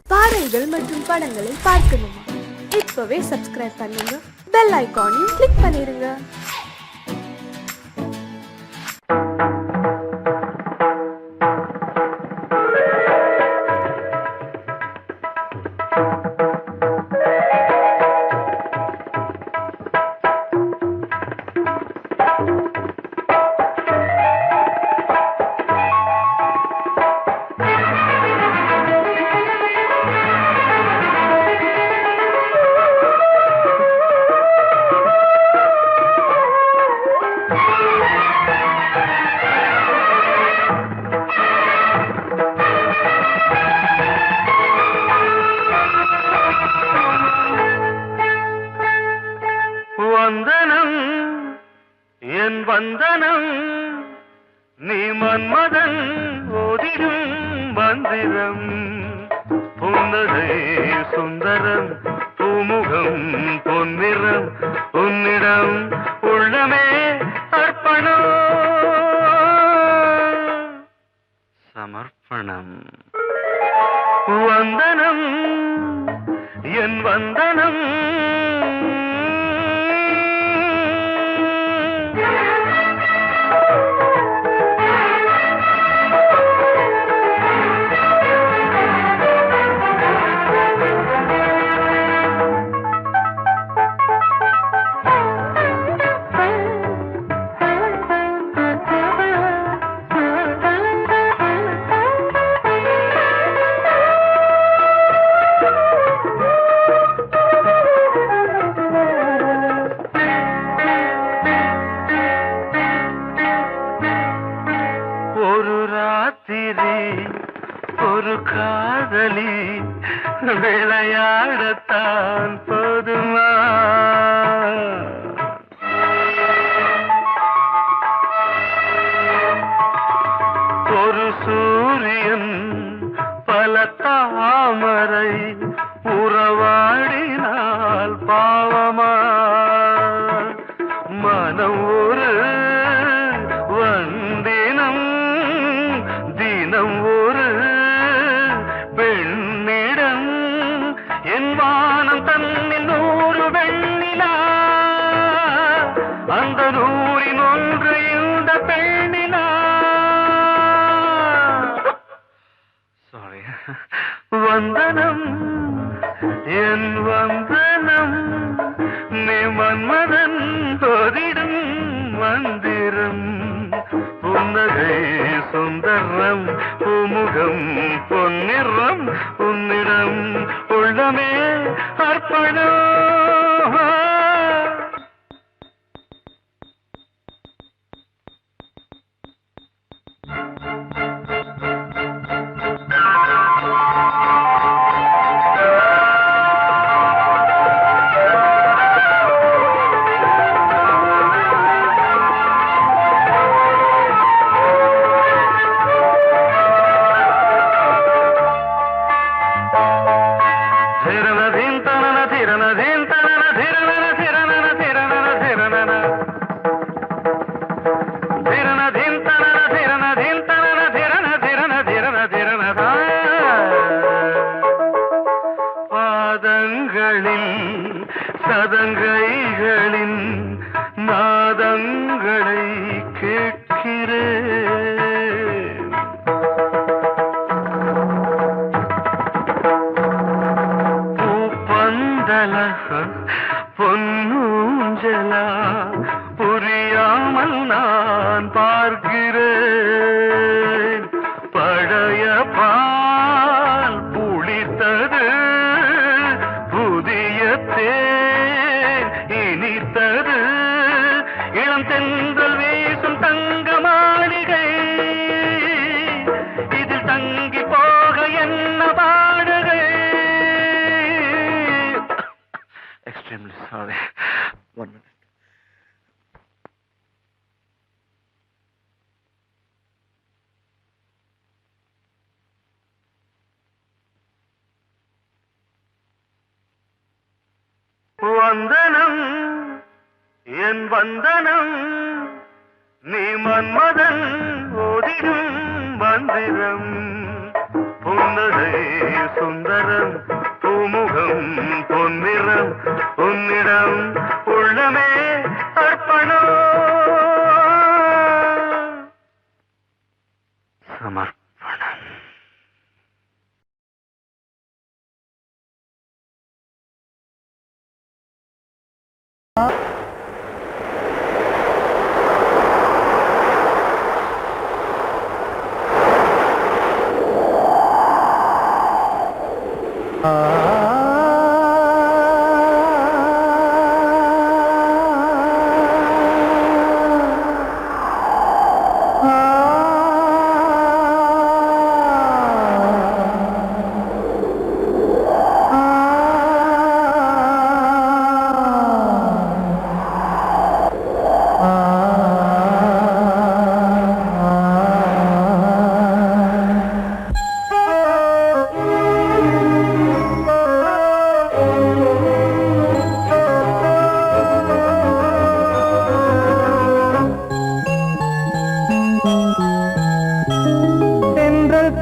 பாடல்கள் மற்றும் படங்களை பார்க்கணுமா? இப்பவே சப்ஸ்கிரைப் பண்ணுங்க, பெல் ஐகானையும் கிளிக் பண்ணிருங்க. வந்தனம் என் வந்தனம் நீ மன்மதன் ஓதிடும் மந்திரம் புன்னகை சுந்தரம் பூமுகம் பொன்னிறம் உன்னிடம் உள்ளமே அர்ப்பணம் சமர்ப்பணம் வந்தனம் என் வந்தனம் ஒரு காதலி விளையாடத்தான் போதுமா ஒரு சூரியன் பல தாமரை உறவாடினால் பாவமா மனம் ஒரு வந்தினம் தினம் ஒரு பெண்ணிடம் என் வானம் தன்னில் 100 வெண்ணிலா அந்த 100இன் ஒன்று இந்த பெண்ணிலா சாரி வந்தனம் என் வந்தனம் நீ மன்மதன் ஓதிடும் மந்திரம் புன்னகை சுந்தரம் பூமுகம் பொன்னிறம் உன்னிடம் உள்ளமே அர்ப்பணம் பாதங்களில் சதங்கைகளின் நாதங்களை கேட்கிறேன் பூப்பந்தல பொன்னூஞ்சலா புரியாமல் நான் பார்க்கிறேன் பழைய பால் புளித்தது புதிய தேன் இனித்தது இளம் தென்றல் வீசும் தங்க மாளிகை இதில் தங்கி போக என்ன பாடுகை எக்ஸ்ட்ரீம்லி சாரி 1 minute வந்தனம் என் வந்தனம் நீ மன்மதன் ஓதிடும் மந்திரம் புன்னகை பார்வை சுந்தரம் பூமுகம் பொன்னிறம் உன்னிடம் உள்ளமே அர்ப்பணம் சமர்ப்பணம்.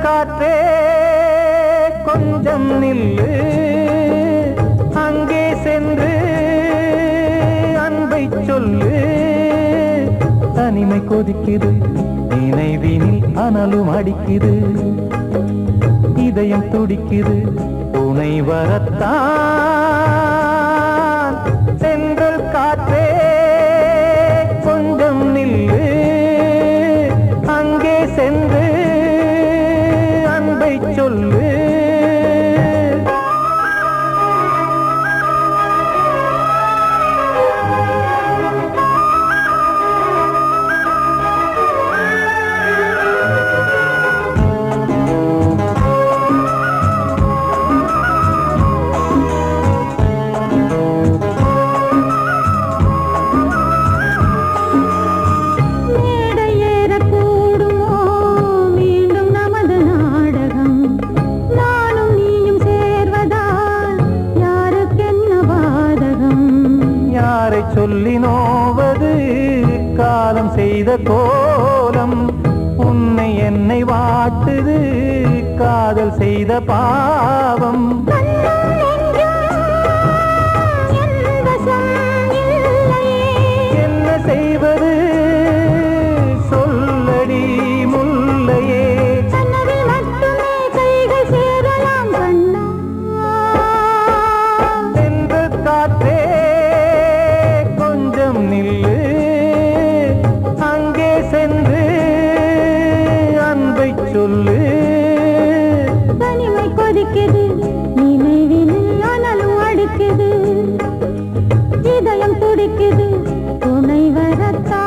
காற்றே கொஞ்சம் நில்லு, அங்கே சென்று அன்பை சொல்லு. தனிமை கொதிக்குது, நினைவினில் அனலும் அடிக்குது, இதயம் துடிக்குது, துணை வரத்தான். சென்றல் காற்றே கொஞ்சம் நில்லு, அங்கே சென்று அன்பை சொல்லு. சொல்லி நோவது காலம் செய்த கோலம், உன்னை என்னை வாட்டுது காதல் செய்த பாவம். என்ன செய்வது சொல்லடி முல்லையே, சென்று காற்றே நில்லு, அங்கே சென்று அன்பை சொல்லு. தனிமை கொதிக்குது, நினைவினில் அனலும் அடிக்குது, இதயம் துடிக்குது, துணை வரத்தான்.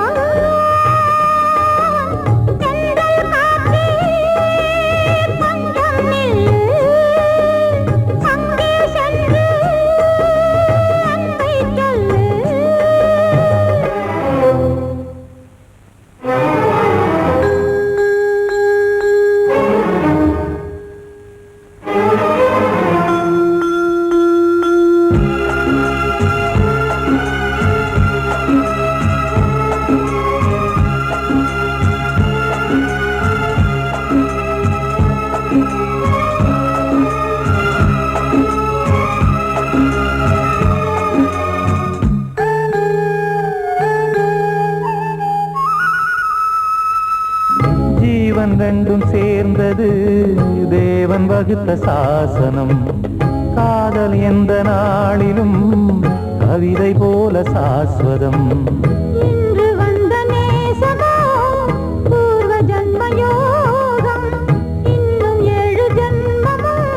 ஜீவன் ரெண்டும் சேர்ந்தது தேவன் வகுத்த சாசனம். காதல் எந்த நாளிலும் கவிதை போல சாஸ்வதம். இன்று வந்த நேசமோ பூர்வ ஜன்ம யோகம், இன்னும் 7 ஜன்மமும்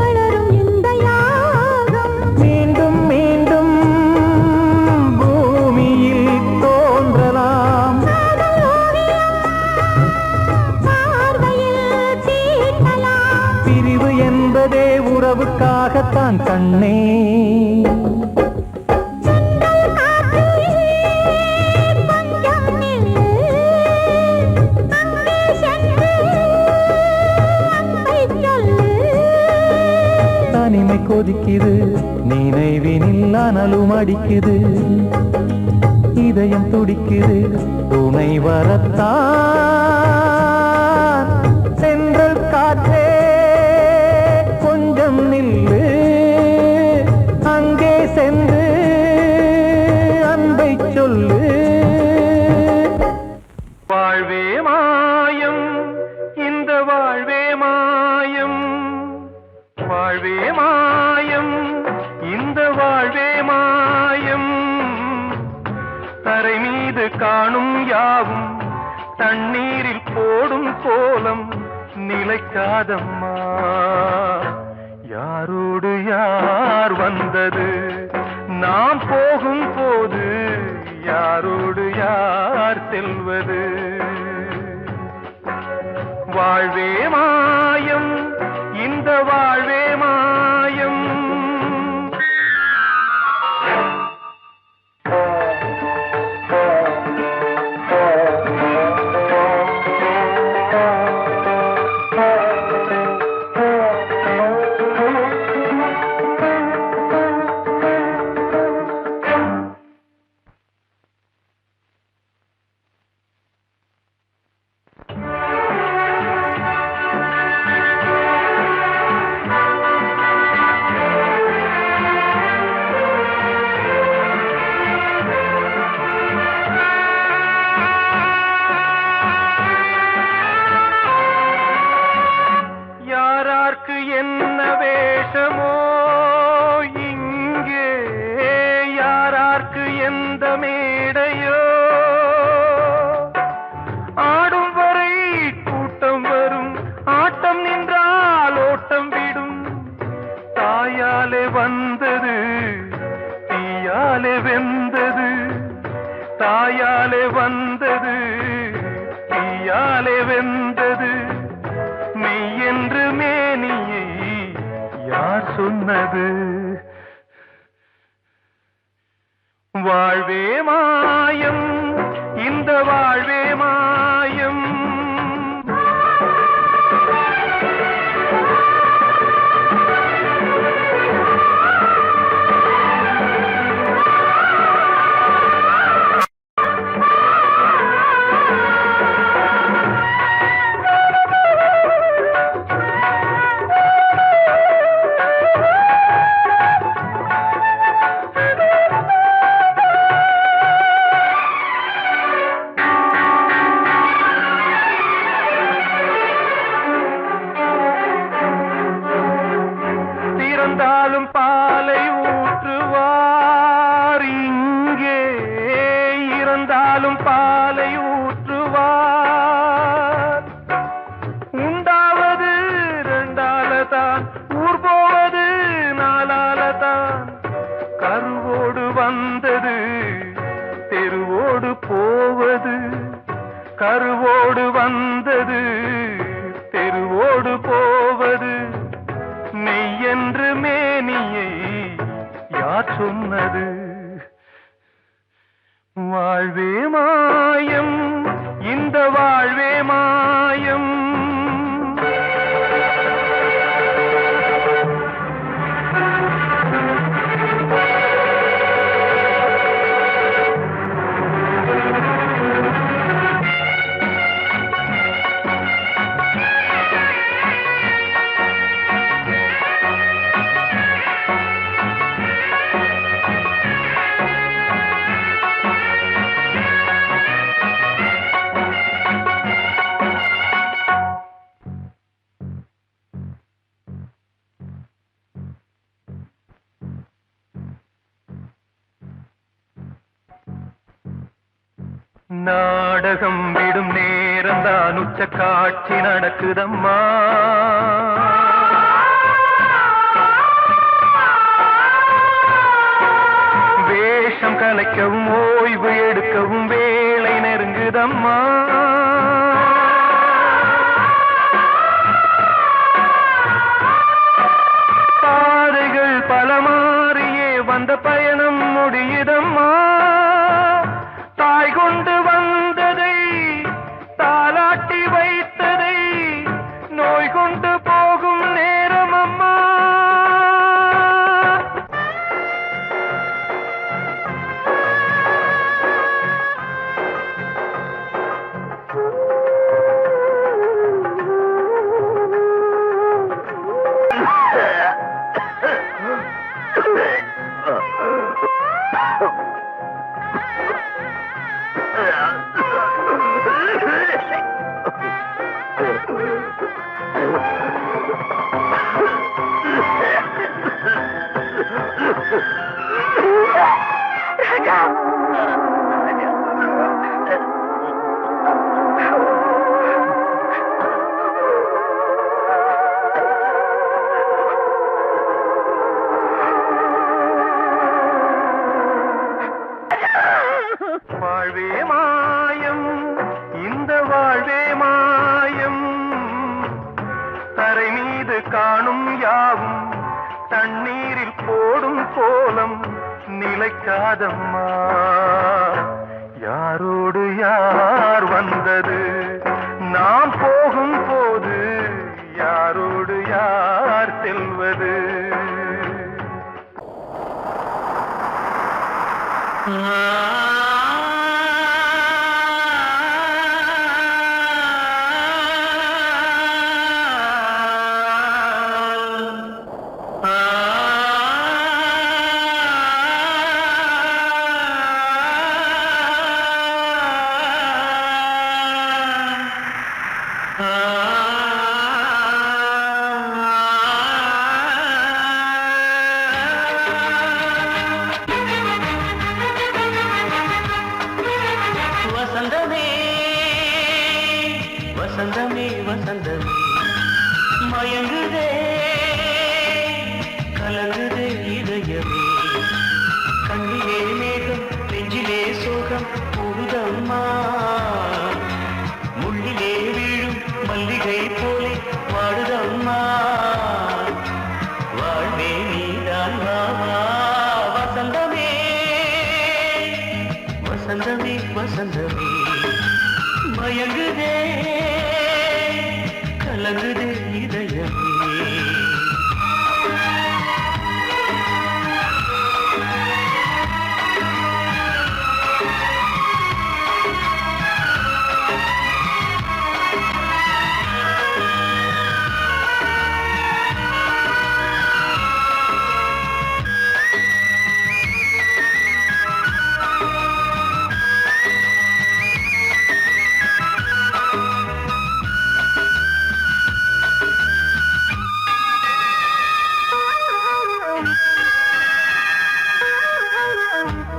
வளரும் இந்த யாகம். மீண்டும் மீண்டும் பூமியில் தோன்றலாம், பிரிவு என்பதே உறவுக்காகத்தான் கண்ணே. தனிமை கொதிக்குது, நினைவினில் அனலும் அடிக்குது, இதயம் துடிக்குது, துணை வரத்தான். சென்றல் காற்றே வாழ்வே மாயம், இந்த வாழ்வே மாயம். தரை மீது காணும் யாவும் தண்ணீரில் போடும் கோலம் நிலைக்காதம்மா. யாரோடு யார் வந்தது நாம் போகும் போது, யாரோடு யார் செல்வது? வாழ்வே மாயம், இந்த வாழ்வே மாயம். என்ன வேஷமோ இங்கே, யாரார்க்கு எந்த மேடையோ, ஆடும் வரை கூட்டம் வரும், ஆட்டம் நின்றால் ஓட்டம் விடும். தாயாலே வந்தது தீயாலே வெந்தது, தாயாலே வந்தது தீயாலே வெந்தது. மெய் என்று மேனியை யார் சொன்னது? வாழ்வே மாயம், இந்த வாழ்வே மாயம். இறந்தாலும் பாலை ஊற்றுவார் இங்கே, இறந்தாலும் பாலை ஊற்றுவார். உண்டாவது ரெண்டாலதான், ஊர் போவது நாலாலதான். கருவோடு வந்தது தெருவோடு போவது, கருவோடு வந்தது தெருவோடு போவது. மெய் என்று மேனியை யார் சொன்னது? வாழ்வே மாயம், இந்த வாழ்வே மாயம். நாடகம் விடும் நேரம்தான் உச்ச காட்சி நடக்குதம்மா. வேஷம் கலைக்கவும் ஓய்வு எடுக்கவும் வேளை நெருங்குதம்மா. பாதைகள் பல மாறியே வந்த பயணம் முடியுதம்மா. தாய் கொண்டு வந்ததை தாலாட்டி வைத்ததை நோய் கொண்டு போகும் தண்ணீரில் போடும் கோலம் நிலைக்காதம்மா. யாரோடு யார் வந்தது நாம் போகும் போது, யாரோடு யார் செல்வது? வசந்தமே வசந்தமே வசந்தமே மயங்குதே கலங்குதே இதயமே. கண்ணிலே மேகம் நெஞ்சிலே சோகம் கூடுதம்மா. முள்ளிலே வீழும் மல்லிகை போலே வாடுதம்மா. வாழ்வே நீதான் வாவா. வசந்தமே வசந்தமே வசந்தமே மயங்குதே கலங்குதே இதயமே.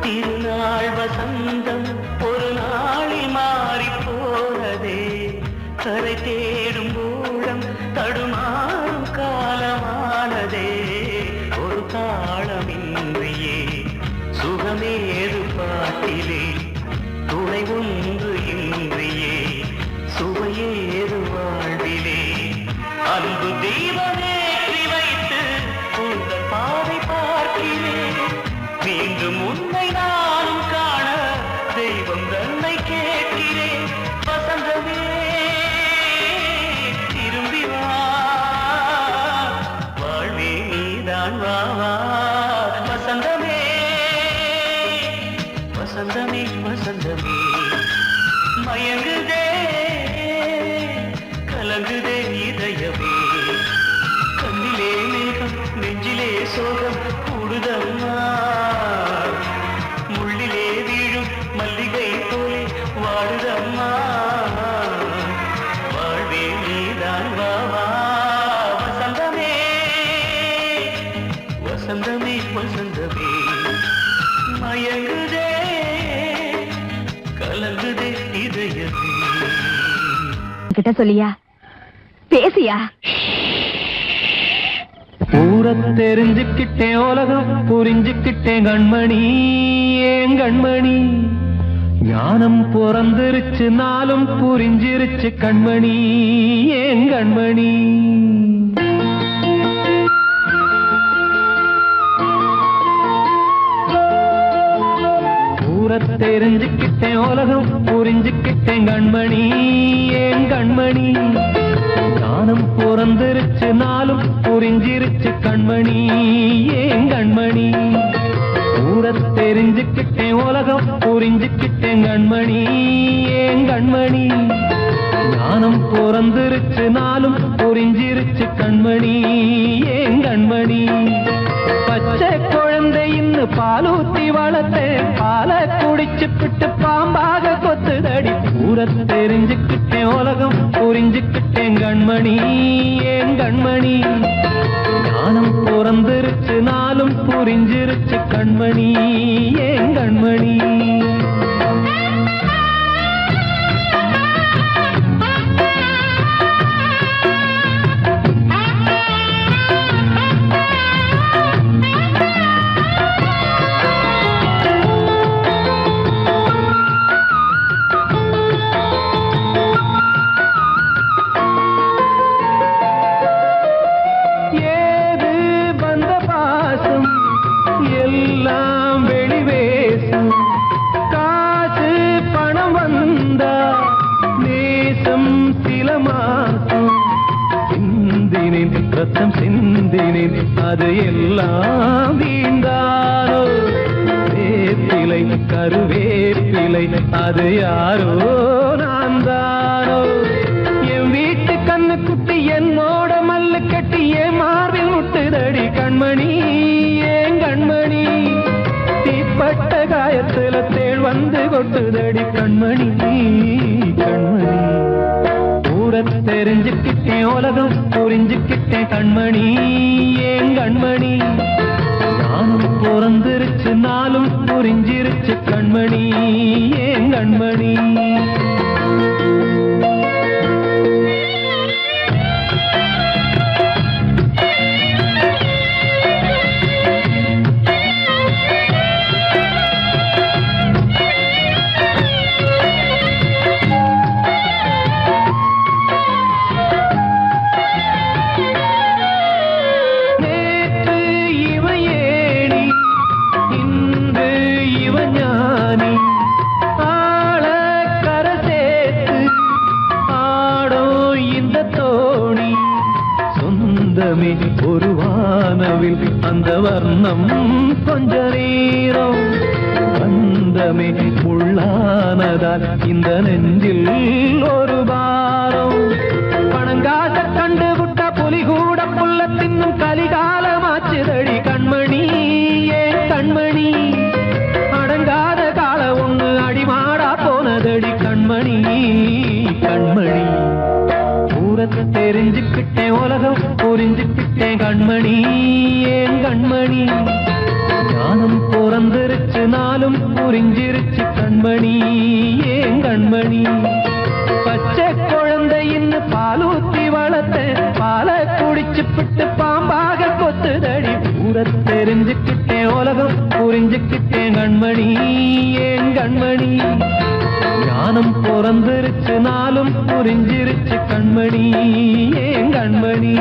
திருநாள் வசந்தம் ஒரு நாளில் மாறி போனதே. கரை தேடும் ஊழம் தடுமாறும் காலமானதே. ஒரு தாளமின்றியே சுகமேது பாட்டிலே. துணை ஒன்று இன்றியே சுவையேது வாழ்விலே. அன்பு தீபமேற்றி வைத்து உங்கள் பாதை பார்க்கிறேன். மீண்டும் உன்னை நானும் காண தெய்வம் தன்னை கேட்கிறேன். வசந்தமே திரும்பி வா. வாழ்வே நீதான் வாவா. வசந்தமே வசந்தமே வசந்தமே மயங்குதே கலங்குதே இதயமே. கண்ணிலே மேகம் நெஞ்சிலே சோகம் கூடுதம்மா. முள்ளிலே வீழும் மல்லிகை போலே வாடுதம்மா. வாழ்வே நீதான் வாவா. வசந்தமே வசந்தமே வசந்தமே மயங்குதே கலங்குதே இதயமே. கிட்ட சொல்லியா பேசியா? ஊரை தெரிஞ்சுக்கிட்டேன், உலகம் புரிஞ்சுக்கிட்டேன் கண்மணி, ஏன் கண்மணி. ஞானம் பிறந்திருச்சு, நாளும் புரிஞ்சிருச்சு கண்மணி, ஏன் கண்மணி. ஊரை தெரிஞ்சுக்கிட்டேன், உலகம் புரிஞ்சுக்கிட்டேன் கண்மணி, ஏன் கண்மணி. ஞானம் பிறந்திருச்சு, நாளும் புரிஞ்சிருச்சு கண்மணி, ஏன் கண்மணி. ஊரை தெரிஞ்சுக்கிட்டேன், உலகம் புரிஞ்சுக்கிட்டேன் கண்மணி, ஏன் கண்மணி. ஞானம் பிறந்திருச்சு, நாளும் புரிஞ்சிருச்சு கண்மணி, ஏன் கண்மணி. பச்சை குழந்தை இன்னும் பாலூத்தி வளர்த்தேன், பாலை குடிச்சு பிட்டு பாம்பாக கொத்துதடி. ஊரை தெரிஞ்சுக்கிட்டேன், உலகம் புரிஞ்சுக்கிட்டேன் கண்மணி, ஏன் கண்மணி. ஞானம் பிறந்திருச்சு, நாளும் புரிஞ்சிருச்சு கண்மணி, ஏன் கண்மணி. ஏது வந்த ரத்தம் சிந்தினேன் அது எல்லாம் வீண்டாரோ வேப்பிலை கருவேப்பிலை அது யாரோ நான் தானோ என் வீட்டு கண்ணு குட்டி என்னோட மல்லு கட்டி என் மார்பில் முட்டுதடி கண்மணி ஏன் கண்மணி தீப்பட்ட காயத்துல தேள் வந்து கொட்டுதடி கண்மணி கண்மணி ஊரை தெரிஞ்சுக்கிட்டேன் உலகம் புரிஞ்சுக்கிட்டேன் கண்மணி ஏன் கண்மணி நானும் பிறந்திருச்சு நாளும் புரிஞ்சிருச்சு கண்மணி ஏன் கண்மணி ஒரு வானவில் அந்த வர்ணம் கொஞ்ச நேரம் வந்தமே உள்ளானதால் இந்த நெஞ்சில் ஒரு பாரம் பணங்காச கண்டு விட்ட புலி கூட புல்ல தின்னும் கலிகாலமாச்சுதடி கண்மணி ஏன் கண்மணி அடங்காத கால ஒண்ணு அடிமாடா போனதடி கண்மணி கண்மணி ஊரத்தை தெரிஞ்சுக்கிட்டேன் உலகம் புரிஞ்சுக்கிட்டேன் கண்மணி ஏன் கண்மணி ஞானம் பிறந்திருச்சு நாளும் புரிஞ்சிருச்சு கண்மணி ஏன் கண்மணி பச்சை குழந்தையின்னு பாலூத்தி வளர்த்த பாலை குடிச்சு பிட்டு பாம்பாக கொத்துதடி ஊரத்தை தெரிஞ்சுக்கிட்டேன் உலகம் புரிஞ்சுக்கிட்டேன் கண்மணி ஏன் கண்மணி ஞானம் பிறந்திருச்சு நாளும் புரிஞ்சிருச்சு கண்மணி ஏன் கண்மணி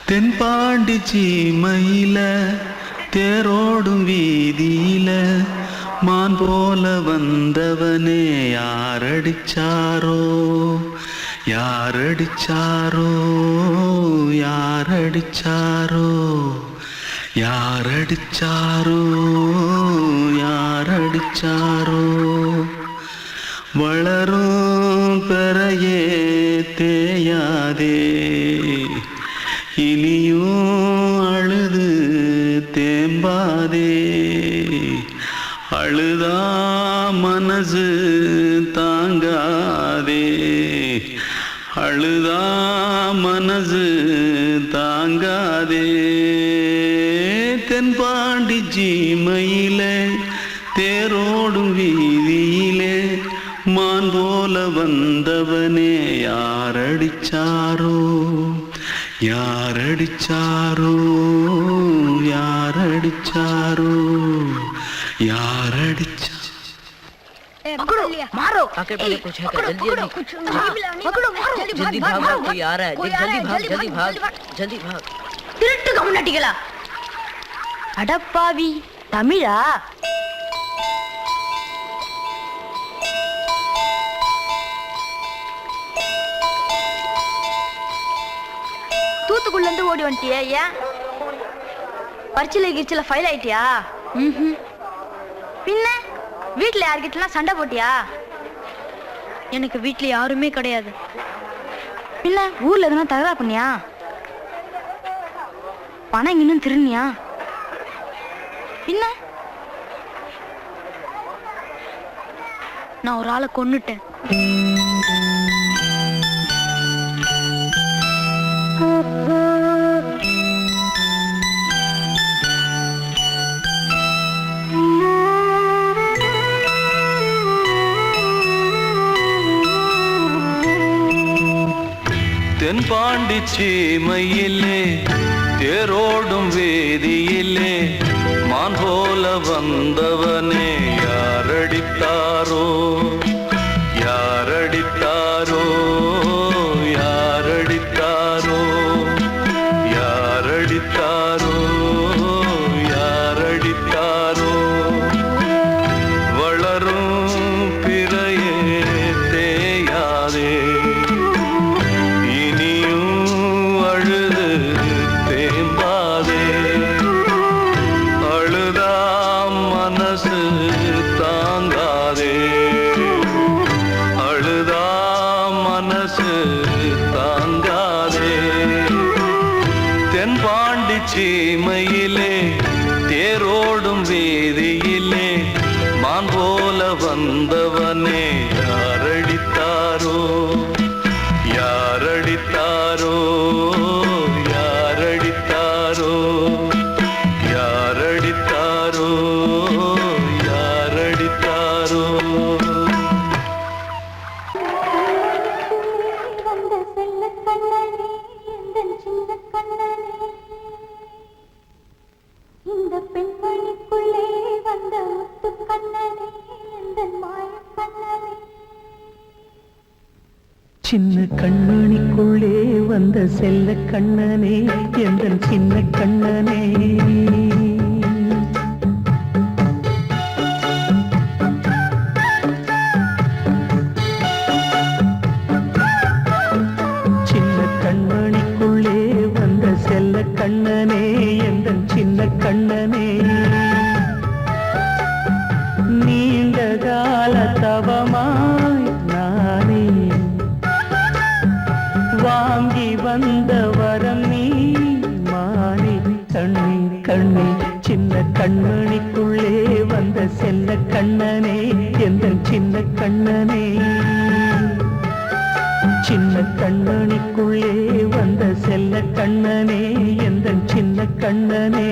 தென்பாண்டி சீமையில தேரோடும் வீதியில மான் போல வந்தவனே யாரடிச்சாரோ யாரடிச்சாரோ யாரடிச்சாரோ யாரடிச்சாரோ யாரடிச்சாரோ வளரும் பெறையே தேயாதே இனியும் அழுது தேம்பாதே அழுதா மனசு தாங்காதே அழுதா மனசு தாங்காதே தென்பாண்டி சீமையிலே தேரோடும் வீதியிலே மான் போல வந்தவனே யாரடிச்சாரோ யாரடிச்சாரோ யாரடிச்சாரோ யாரடிச்சா मारो आके पहले कुछ है क्या जल्दी जल्दी जल्दी भाग भाग कोई आ रहा है जल्दी भाग திருட்டு கம்முனட்டிகளா அடப்பாவி தமிழா தூத்துக்குள்ள இருந்து ஓடி வந்துட்டியா ஏன் பரிச்சையில கிரிச்சில ஃபைல் ஆயிட்டியா பின்ன வீட்டுல யார்கிட்டலாம் சண்டை போட்டியா எனக்கு வீட்டுல யாருமே கிடையாது பின்ன ஊர்ல எதுனா தகராறு பண்ணியா பணம் இன்னும் திருநியா பின்ன நான் ஒரு ஆளை கொன்னுட்டேன் தென்பாண்டி சீமையிலே தேரோடும் வேதியிலே மான் போல வந்தவனே யாரடித்தாரோ யாரடித்தாரோ சீமையிலே தேரோடும் வீதியிலே மான் போல வந்தவனே யாரடித்தாரோ யாரடித்தாரோ யாரடித்தாரோ யாரடித்தாரோ யாரடித்தாரோ இந்த பெண்மணிக்குள்ளே வந்த முத்து கண்ணனே இந்த மாய கண்ணனே சின்ன கண்மணிக்குள்ளே வந்த செல்ல கண்ணனே எந்தன் சின்ன கண்ணனே சின்ன கண்மணிக்குள்ளே வந்த செல்ல கண்ணனே எந்தன் சின்ன கண்ணனே நீண்ட கால தவமாய் நானே வாங்கி வந்த வரம் நீ மானே கண்ணே கண்ணே சின்ன கண்மணிக்குள்ளே வந்த செல்ல கண்ணனே எந்தன் சின்ன கண்ணனே சின்ன கண்மணிக்குள்ளே வந்த செல்ல கண்ணனே எந்தன் சின்ன கண்ணனே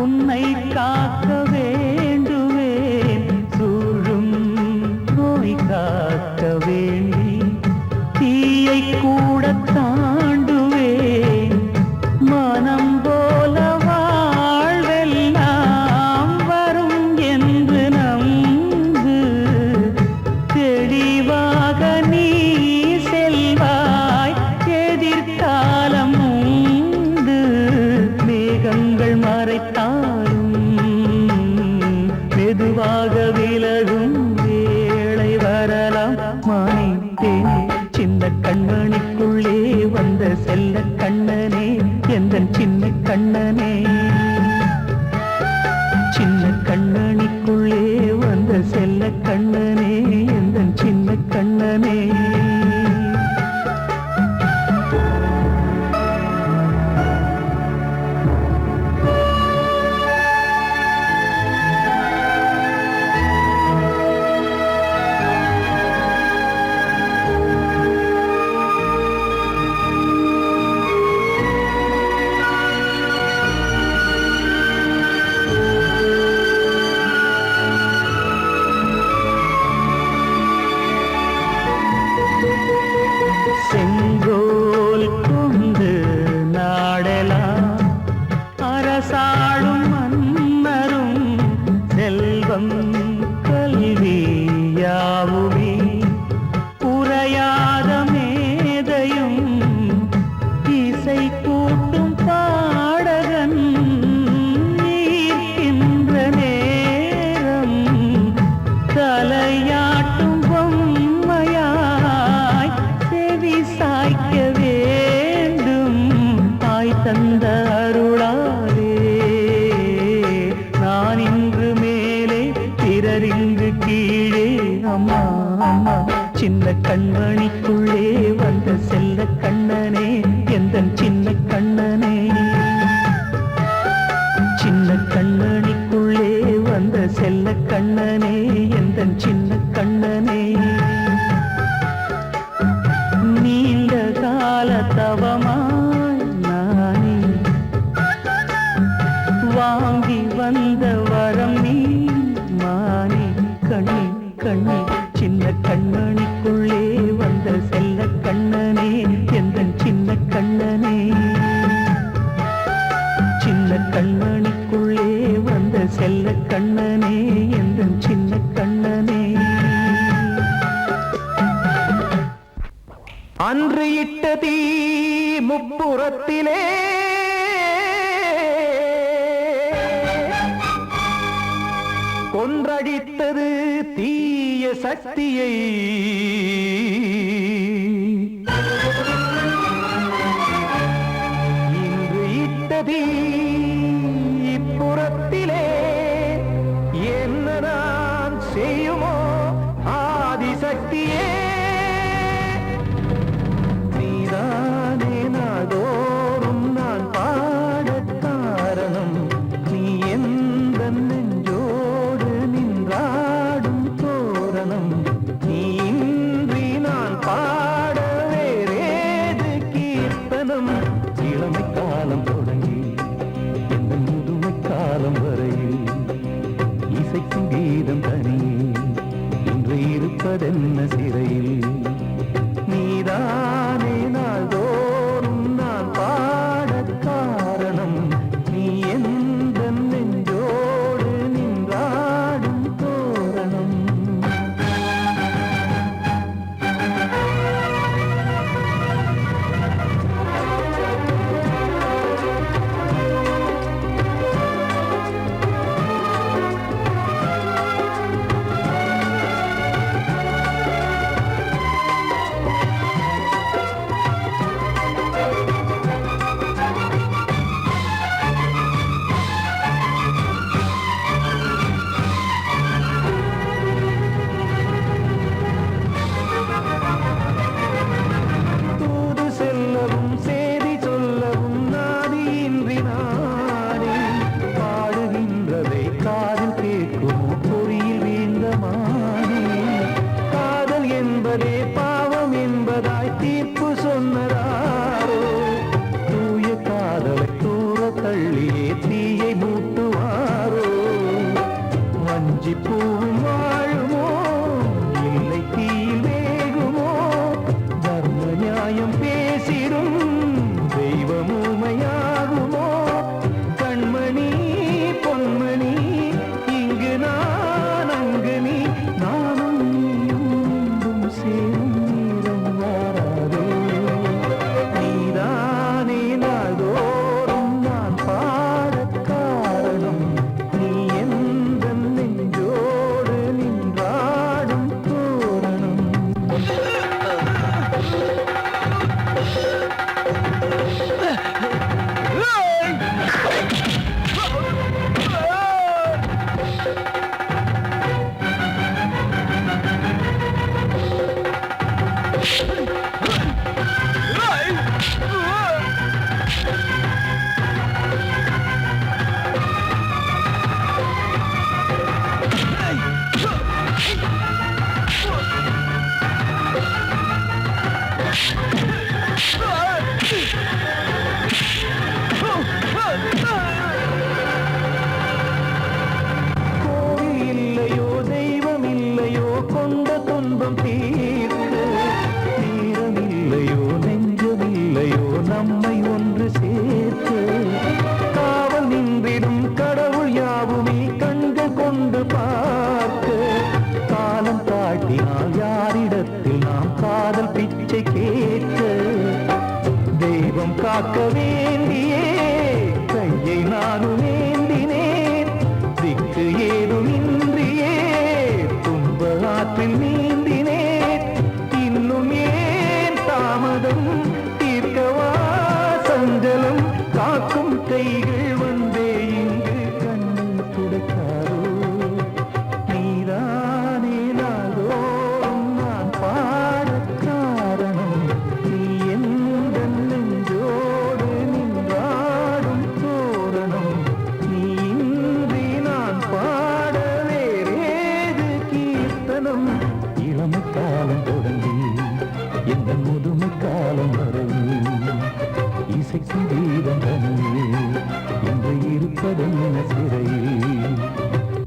உன்னை காக்க வேண்டுவேன் சூழும் நோய் காக்க வேண்டி தீயை கூட தாண்டுவேன் மனம் போல வாழ்வெல்லாம் வரும் என்று நம்பு தெளிவாக நீ செல்வாய் எதிர்காலம் மேகங்கள் மறைத்தாலும் மெதுவாக விலகும் வேளை வரலாம் மானேன் சின்ன கண்மணிக்குள்ளே வந்த செல்ல கண்ணனே எந்தன் சின்ன கண்ணனே சின்ன கண்மணிக்குள்ளே வந்த செல்ல கண்ணனே எந்தன் சின்ன கண்ணனே செங்கோல் கொண்டு நாடலாம் அரசாளும் மன்னரும் செல்வம் கல்வி யாவுமே உரையாத மேதையும் இசை கூட்டும் பாடகன் ஈர்க்கின்ற நேரம் தலையாட்டும் பொம்மையாய் செவி சாய்க்க வேண்டும் தாய் தந்த அருளாலே நான் இன்று மேலே பிறர் இங்கு கீழே அம்மா அம்மா சின்ன கண்மணிக்குள்ளே வந்த செல்ல கண்ணனே எந்தன் சின்ன கண்ணனே சின்ன கண்மணிக்குள்ளே வந்த செல்ல கண்ணனே எந்தன் சின்ன கண்ணனே நீண்ட கால தவமாய் நானே வாங்கி வந்த வரம் நீ மானே கண்ணே கண்ணே சின்ன கண்மணிக்குள்ளே வந்த செல்ல அன்று இட்ட தீ முப்புறத்திலே கொன்றடித்தது தீய சக்தியை. இன்று இட்ட தீ இப்புறத்திலே என்ன நான் செய்யுமோ ஆதிசக்தியே. நீதானே நாடோறும் நான் பாட காரணம். நீ எந்த நெஞ்சோடு நின்றாடும் தோரணம். நீ இன்றி நான் பாட வேறேது கீர்த்தனம். இளமை காலம் தொடங்கி எந்த முதுமை காலம் வரையில் இசைக்கும் கீதம் தனியே இன்று இருப்பதென்ன சிறையில். நீதானே நாள்தோறும் நான் பாட காரணம். நீ எந்த நெஞ்சோடு நின்றாடும் தோரணம். தூது செல்லவும் சேதி சொல்லவும் நாதியின்றி நானே பாடுகின்றதை காதில் கேட்குமோ பொறியில் வீழ்ந்த மானே. காதல் என்பதே பாவம் என்பதாய் தீர்ப்பு சொன்னதாரோ. தூய காதலை தூர தள்ளியே தீயை மூட்டுவாரோ. வஞ்சி பூவும் வாழுமோ இல்லை தீயில் வேகுமோ. தர்ம நியாயம் பேசிடும் தெய்வம் ஊமையாகுமோ. கண்மணி பொன்மணி இங்கு நான் அங்கு நீ நானும் நீயும் மீண்டும் சேரும் நேரம் வாராதோ. நீதானே நாள்தோறும் நான் பாட காரணம். நீ எந்த நெஞ்சோடு நின்றாடும் தோரணம். கோவில் இல்லையோ தெய்வம் இல்லையோ கொண்ட துன்பம் தீர்க்க. நேரம் இல்லையோ நெஞ்சம் இல்லையோ நம்மை ஒன்று சேர்க்க. காவல் நின்றிடும் கடவுள் யாவுமே கண்கள் கொண்டு பார்க்க. காலம் காட்டினால் யாரிடத்தில் நாம் காதல் பிச்சை கேட்க. தெய்வம் காக்க வேண்டியே கையை நானும் ஏந்தினேன். திக்கு ஏதுமின்றியே துன்ப ஆற்றில் நீந்தினேன். இன்னும் ஏன் தாமதம் தீர்க்கவா சஞ்சலம். காக்கும் கைகள் வந்தே இங்கு கண்ணீர் துடைக்காரோ. நீதானே நாள்தோறும் நான் பாட காரணம். நீ எந்த நெஞ்சோடு நின்றாடும் தோரணம். நீ இன்றி நான் பாட வேறேது கீர்த்தனம். இளமை காலம் தொடங்கி எந்த முதுமை காலம் வரையில் இசைக்கும் கீதம் தனியே இன்று இருப்பதென்ன சிறையில்.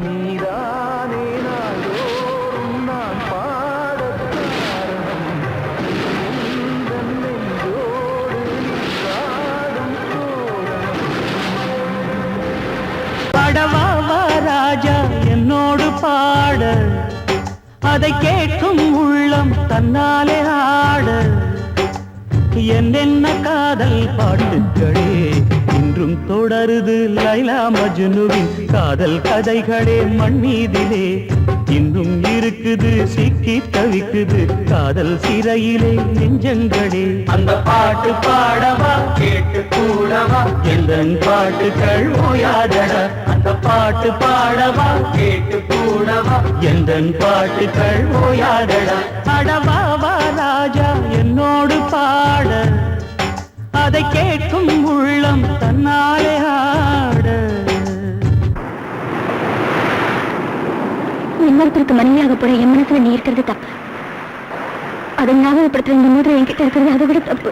நீதானே நாள்தோறும் நான் பாட காரணம். எந்த நெஞ்சோடு நின்றாடும் தோரணம். பாடவா ராஜா என்னோடு பாட. அதை கேட்கும் உள்ளம் தன்னாலே ஆட. என்னென்ன காதல் பாட்டுக்களே இன்றும் தொடருது லைலா மஜ்னுவின் காதல் கதைகளே மண் மீதிலே இன்னும் இருக்குது சிக்கி தவிக்குது காதல் சிறையிலே நெஞ்சங்களே அந்த பாட்டு பாடவா கேட்டு கூடவா எந்தன் பாட்டுக்கள் ஓயாதடா அந்த பாட்டு பாடவா கேட்டு கூடவா எந்தன் பாட்டுக்கள் ஓயாதடா அடவாவா ராஜா என்னோடு பாட அதை கேட்கும் உள்ளம் தன்னாலே ஆட இன்னொருத்தருக்கு மனைவியாக போற என் மனசுல நீ இருக்கிறது தப்பு அதை ஞாபகப்படுத்துற இந்த மோதிரம் என்கிட்ட இருக்கிறது அதை விட தப்பு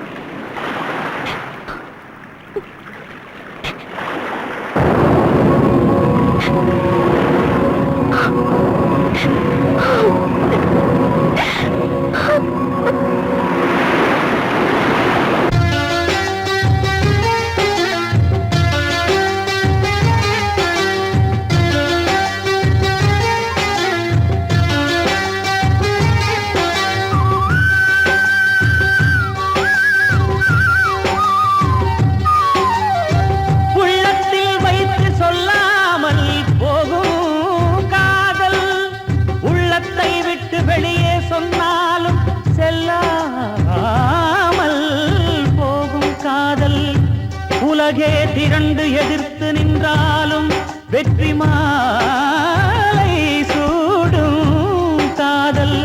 உலகே திரண்டு எதிர்த்து நின்றாலும் வெற்றி மாலை சூடும் காதல்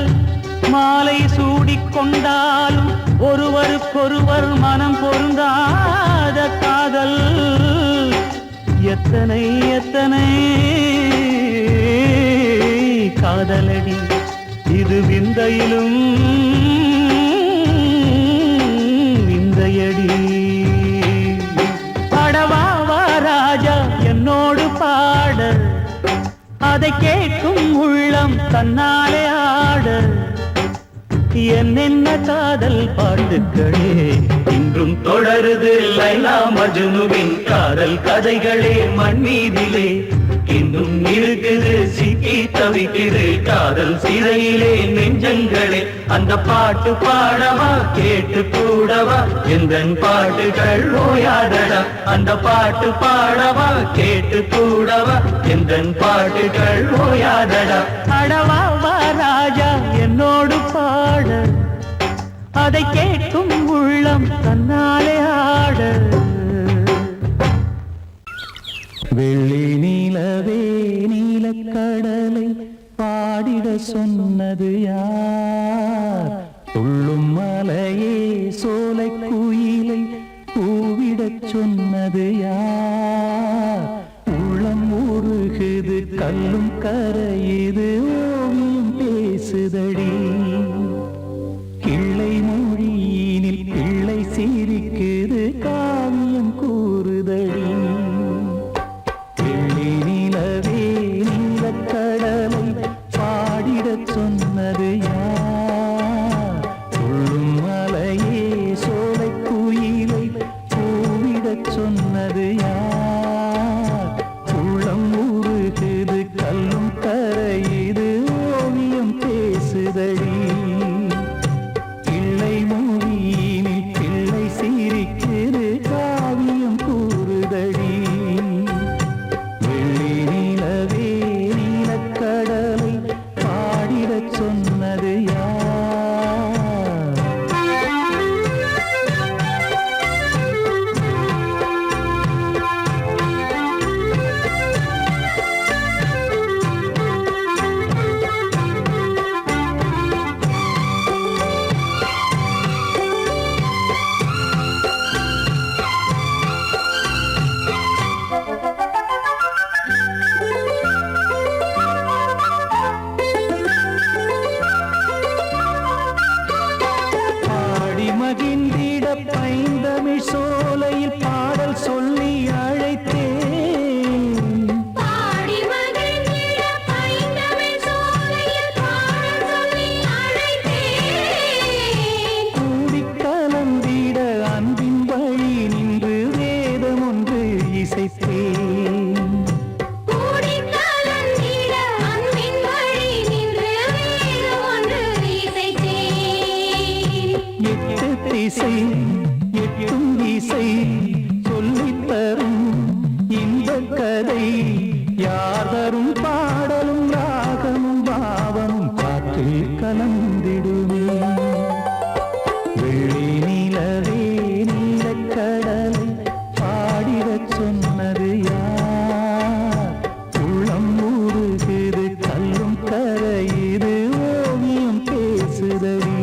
மாலை சூடிக்கொண்டாலும் ஒருவருக்கொருவர் மனம் பொருந்தாத காதல் எத்தனை எத்தனை காதலடி இது விந்தையிலும் விந்தையடி ராஜா என்னோடு பாட அதை கேட்கும் உள்ளம் தன்னாலே ஆட என்னென்ன காதல் பாட்டுக்களே இன்றும் தொடருது லைலா மஜ்னுவின் காதல் கதைகளே மண் மீதிலே இன்னும் இருக்குது சிக்கி தவிக்குது காதல் சிறையிலே நெஞ்சங்களே அந்த பாட்டு பாடவா கேட்டு கூடவா எந்தன் பாட்டுகள் ஓயாதடா அந்த பாட்டு பாடவா கேட்டு கூடவா எந்தன் பாட்டுகள் ஓயாதடா அடவாவா ராஜா என்னோடு பாட அதை கேட்கும் உள்ளம் தன்னாலே ஆட வெள்ளி நீலவே நீலக்கடலை பாடிட சொன்னது யார் துள்ளும் மலையே சோலை குயிலை கூவிடச் சொன்னது யார் உள்ளம் உருகுது கல்லும் கரையுது ஓவியம் பேசுதடி கிள்ளை மொழியினில் பிள்ளை சிரிக்குது காவியம் கூறுதடி நிலவே நீலக்கடலை பாடிடச் சொன்னது யார் துள்ளும் மலையே சோலை குயிலை கூவிடச் சொன்னது யார் உள்ளம் உருகுது கல்லும் கரையுது ஓவியம் பேசுதடி கிள்ளை மொழியினில் பிள்ளை சிரிக்குது காவியம் கூறுதடி கடலை பாடிடச் சொன்னது மகிழ்ந்திட பைந்தமிழ் சோலையில் பாடல் சொல்லி அழைத்தேன் கூடி கலந்திட அன்பின் வழி நின்று வேதம் ஒன்று இசைத்தேன் எட்டு திசை எட்டும் இசை சொல்லித் தரும் இந்த கதை யார் தரும் பாடலும் ராகமும் பாவமும் காற்றில் கலந்திடுமே வெள்ளி நிலவே நீலக்கடலை பாடிடச் சொன்னது யார் உள்ளம் ஊறுகிறது கல்லும் கரையுது ஓவியம் பேசுதடி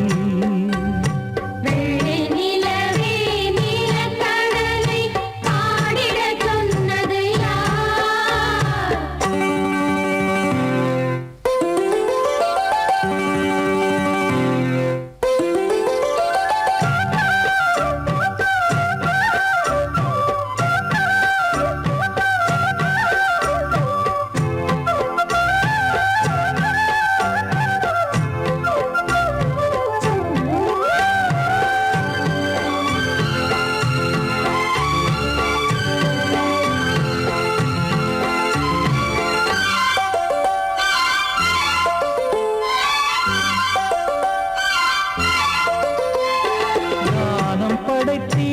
ஞானம் படைத்தீ